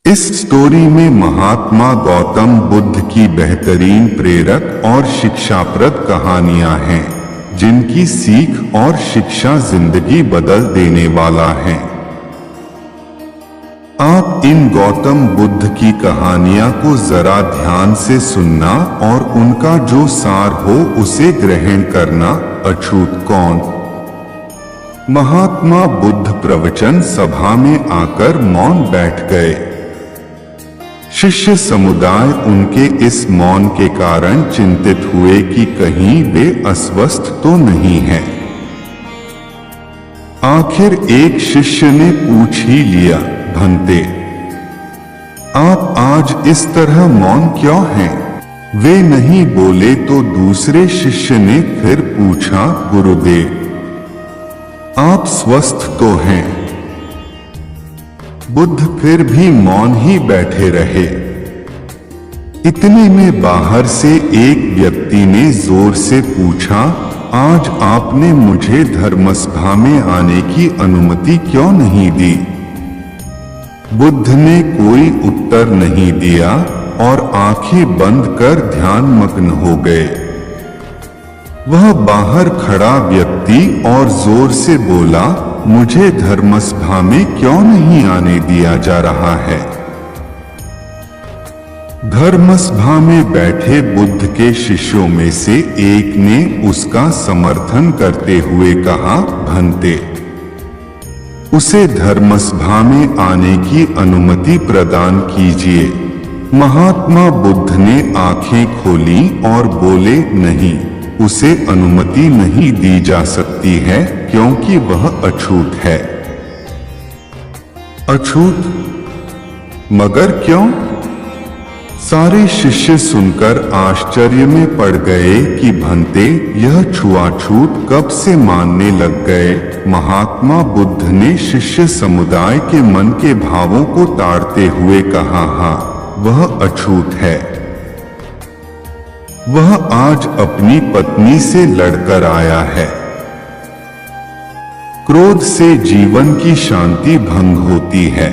इस स्टोरी में महात्मा गौतम बुद्ध की बेहतरीन प्रेरक और शिक्षाप्रद कहानियां हैं, जिनकी सीख और शिक्षा जिंदगी बदल देने वाला है। आप इन गौतम बुद्ध की कहानियां को जरा ध्यान से सुनना और उनका जो सार हो उसे ग्रहण करना। अछूत कौन? महात्मा बुद्ध प्रवचन सभा में आकर मौन बैठ गए। शिष्य समुदाय उनके इस मौन के कारण चिंतित हुए कि कहीं वे अस्वस्थ तो नहीं हैं। आखिर एक शिष्य ने पूछ ही लिया, भंते, आप आज इस तरह मौन क्यों हैं? वे नहीं बोले तो दूसरे शिष्य ने फिर पूछा, गुरुदेव, आप स्वस्थ तो हैं? बुद्ध फिर भी मौन ही बैठे रहे। इतने में बाहर से एक व्यक्ति ने जोर से पूछा, आज आपने मुझे धर्मसभा में आने की अनुमति क्यों नहीं दी? बुद्ध ने कोई उत्तर नहीं दिया और आंखें बंद कर ध्यानमग्न हो गए। वह बाहर खड़ा व्यक्ति और जोर से बोला, मुझे धर्मसभा में क्यों नहीं आने दिया जा रहा है? धर्मसभा में बैठे बुद्ध के शिष्यों में से एक ने उसका समर्थन करते हुए कहा, भंते, उसे धर्मसभा में आने की अनुमति प्रदान कीजिए। महात्मा बुद्ध ने आंखें खोली और बोले, नहीं, उसे अनुमति नहीं दी जा सकती है क्योंकि वह अछूत है। अछूत? मगर क्यों? सारे शिष्य सुनकर आश्चर्य में पड़ गए कि भंते, यह छुआछूत कब से मानने लग गए? महात्मा बुद्ध ने शिष्य समुदाय के मन के भावों को ताड़ते हुए कहा, हाँ, वह अछूत है। वह आज अपनी पत्नी से लड़कर आया है। क्रोध से जीवन की शांति भंग होती है।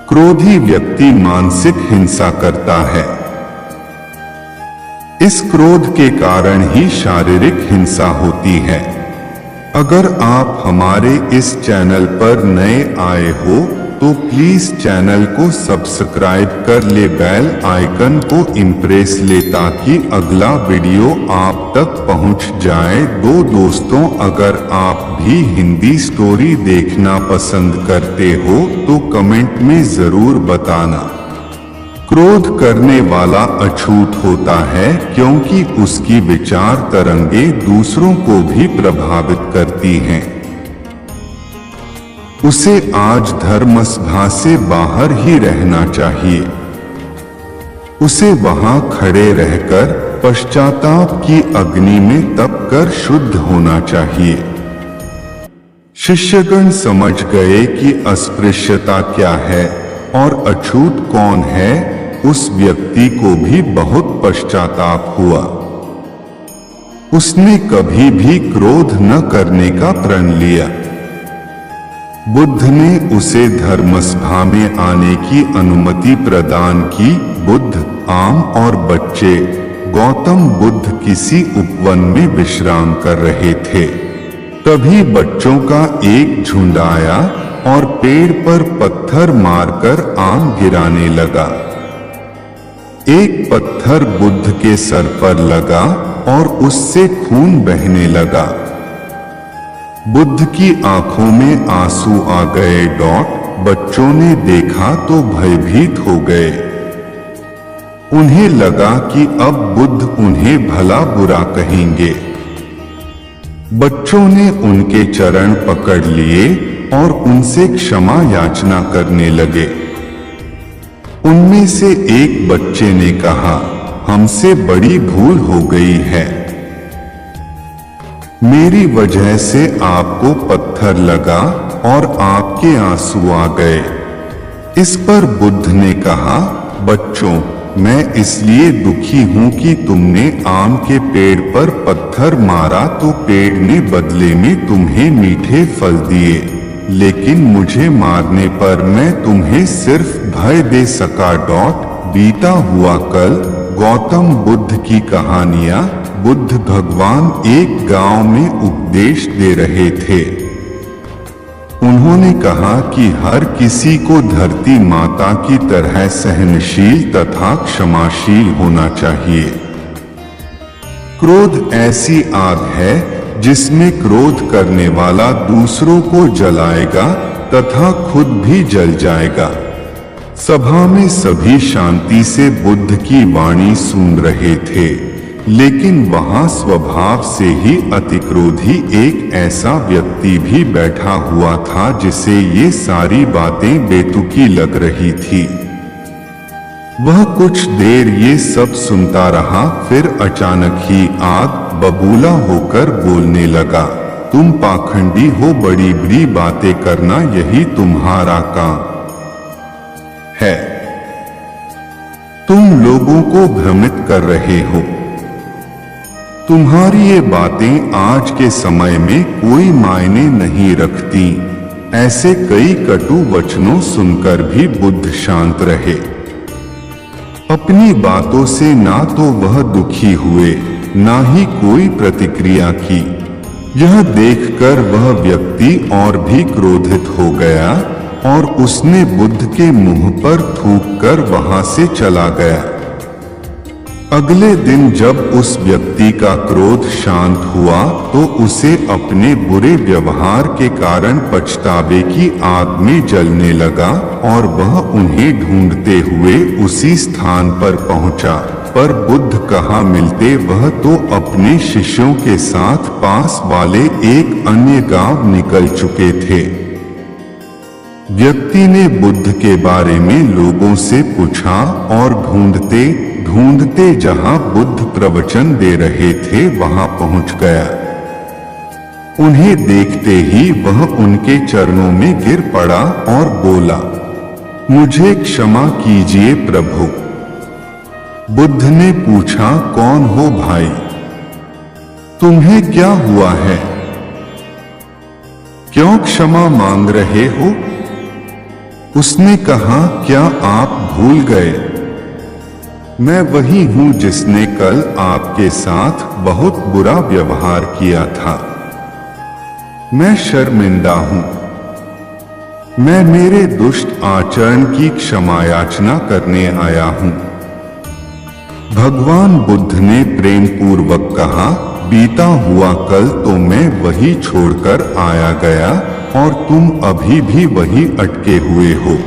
क्रोधी व्यक्ति मानसिक हिंसा करता है। इस क्रोध के कारण ही शारीरिक हिंसा होती है। अगर आप हमारे इस चैनल पर नए आए हो तो प्लीज चैनल को सब्सक्राइब कर ले, बेल आइकन को इम्प्रेस ले ताकि अगला वीडियो आप तक पहुंच जाए। दोस्तों, अगर आप भी हिंदी स्टोरी देखना पसंद करते हो तो कमेंट में जरूर बताना। क्रोध करने वाला अछूत होता है क्योंकि उसकी विचार तरंगे दूसरों को भी प्रभावित करती हैं। उसे आज धर्मसभा से बाहर ही रहना चाहिए। उसे वहां खड़े रहकर पश्चाताप की अग्नि में तप कर शुद्ध होना चाहिए। शिष्यगण समझ गए कि अस्पृश्यता क्या है और अछूत कौन है। उस व्यक्ति को भी बहुत पश्चाताप हुआ। उसने कभी भी क्रोध न करने का प्रण लिया। बुद्ध ने उसे धर्मसभा में आने की अनुमति प्रदान की। बुद्ध, आम और बच्चे। गौतम बुद्ध किसी उपवन में विश्राम कर रहे थे। तभी बच्चों का एक झुंड आया और पेड़ पर पत्थर मारकर आम गिराने लगा। एक पत्थर बुद्ध के सर पर लगा और उससे खून बहने लगा। बुद्ध की आंखों में आंसू आ गए। बच्चों ने देखा तो भयभीत हो गए। उन्हें लगा कि अब बुद्ध उन्हें भला बुरा कहेंगे। बच्चों ने उनके चरण पकड़ लिए और उनसे क्षमा याचना करने लगे। उनमें से एक बच्चे ने कहा, हमसे बड़ी भूल हो गई है। मेरी वजह से आपको पत्थर लगा और आपके आंसू आ गए। इस पर बुद्ध ने कहा, बच्चों, मैं इसलिए दुखी हूं कि तुमने आम के पेड़ पर पत्थर मारा तो पेड़ ने बदले में तुम्हें मीठे फल दिए। लेकिन मुझे मारने पर मैं तुम्हें सिर्फ भय दे सका। बीता हुआ कल। गौतम बुद्ध की कहानियां। बुद्ध भगवान एक गांव में उपदेश दे रहे थे। उन्होंने कहा कि हर किसी को धरती माता की तरह सहनशील तथा क्षमाशील होना चाहिए। क्रोध ऐसी आग है जिसमें क्रोध करने वाला दूसरों को जलाएगा तथा खुद भी जल जाएगा। सभा में सभी शांति से बुद्ध की वाणी सुन रहे थे, लेकिन वहां स्वभाव से ही अतिक्रोधी एक ऐसा व्यक्ति भी बैठा हुआ था जिसे ये सारी बातें बेतुकी लग रही थी। वह कुछ देर ये सब सुनता रहा, फिर अचानक ही आग बबूला होकर बोलने लगा, तुम पाखंडी हो, बड़ी बड़ी बातें करना यही तुम्हारा काम है। तुम लोगों को भ्रमित कर रहे हो। तुम्हारी ये बातें आज के समय में कोई मायने नहीं रखती। ऐसे कई कटु वचनों सुनकर भी बुद्ध शांत रहे। अपनी बातों से ना तो वह दुखी हुए, ना ही कोई प्रतिक्रिया की। यह देखकर वह व्यक्ति और भी क्रोधित हो गया और उसने बुद्ध के मुंह पर थूककर वहां से चला गया। अगले दिन जब उस व्यक्ति का क्रोध शांत हुआ तो उसे अपने बुरे व्यवहार के कारण पछतावे की आग में जलने लगा और वह उन्हें ढूंढते हुए उसी स्थान पर पहुंचा। पर बुद्ध कहाँ मिलते, वह तो अपने शिष्यों के साथ पास वाले एक अन्य गांव निकल चुके थे। व्यक्ति ने बुद्ध के बारे में लोगों से पूछा और ढूंढते ढूंढते जहां बुद्ध प्रवचन दे रहे थे वहां पहुंच गया। उन्हें देखते ही वह उनके चरणों में गिर पड़ा और बोला, मुझे क्षमा कीजिए प्रभु। बुद्ध ने पूछा, कौन हो भाई? तुम्हें क्या हुआ है? क्यों क्षमा मांग रहे हो? उसने कहा, क्या आप भूल गए? मैं वही हूं जिसने कल आपके साथ बहुत बुरा व्यवहार किया था। मैं शर्मिंदा हूं। मैं मेरे दुष्ट आचरण की क्षमा याचना करने आया हूं। भगवान बुद्ध ने प्रेम पूर्वक कहा, बीता हुआ कल तो मैं वही छोड़कर आया गया और तुम अभी भी वही अटके हुए हो।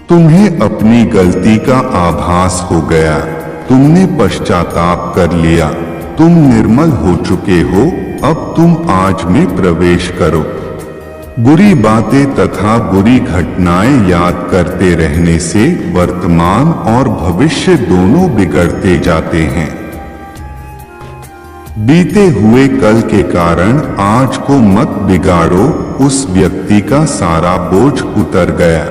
तुम्हें अपनी गलती का आभास हो गया, तुमने पश्चाताप कर लिया, तुम निर्मल हो चुके हो। अब तुम आज में प्रवेश करो। बुरी बातें तथा बुरी घटनाएं याद करते रहने से वर्तमान और भविष्य दोनों बिगड़ते जाते हैं। बीते हुए कल के कारण आज को मत बिगाड़ो। उस व्यक्ति का सारा बोझ उतर गया।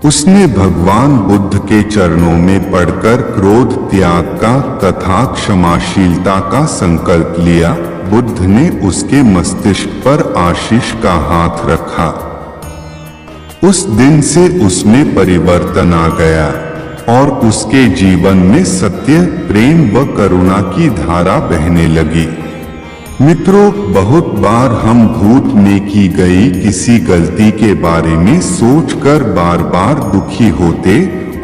उसने भगवान बुद्ध के चरणों में पड़कर क्रोध त्याग का तथा क्षमाशीलता का संकल्प लिया। बुद्ध ने उसके मस्तिष्क पर आशीष का हाथ रखा। उस दिन से उसमें परिवर्तन आ गया और उसके जीवन में सत्य, प्रेम व करुणा की धारा बहने लगी। मित्रों, बहुत बार हम भूत में की गई किसी गलती के बारे में सोचकर बार बार दुखी होते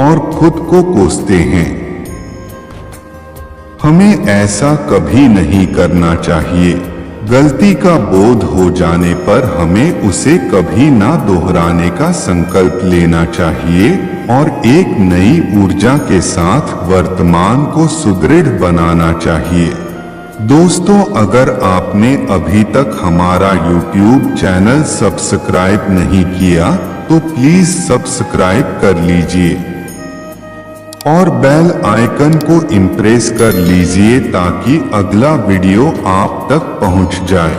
और खुद को कोसते हैं। हमें ऐसा कभी नहीं करना चाहिए। गलती का बोध हो जाने पर हमें उसे कभी ना दोहराने का संकल्प लेना चाहिए और एक नई ऊर्जा के साथ वर्तमान को सुदृढ़ बनाना चाहिए। दोस्तों, अगर आपने अभी तक हमारा YouTube चैनल सब्सक्राइब नहीं किया तो प्लीज सब्सक्राइब कर लीजिए और बेल आइकन को इम्प्रेस कर लीजिए ताकि अगला वीडियो आप तक पहुंच जाए।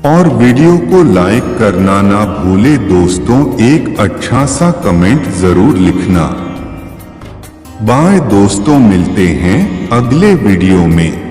और वीडियो को लाइक करना ना भूले दोस्तों, एक अच्छा सा कमेंट जरूर लिखना। बाय दोस्तों, मिलते हैं अगले वीडियो में।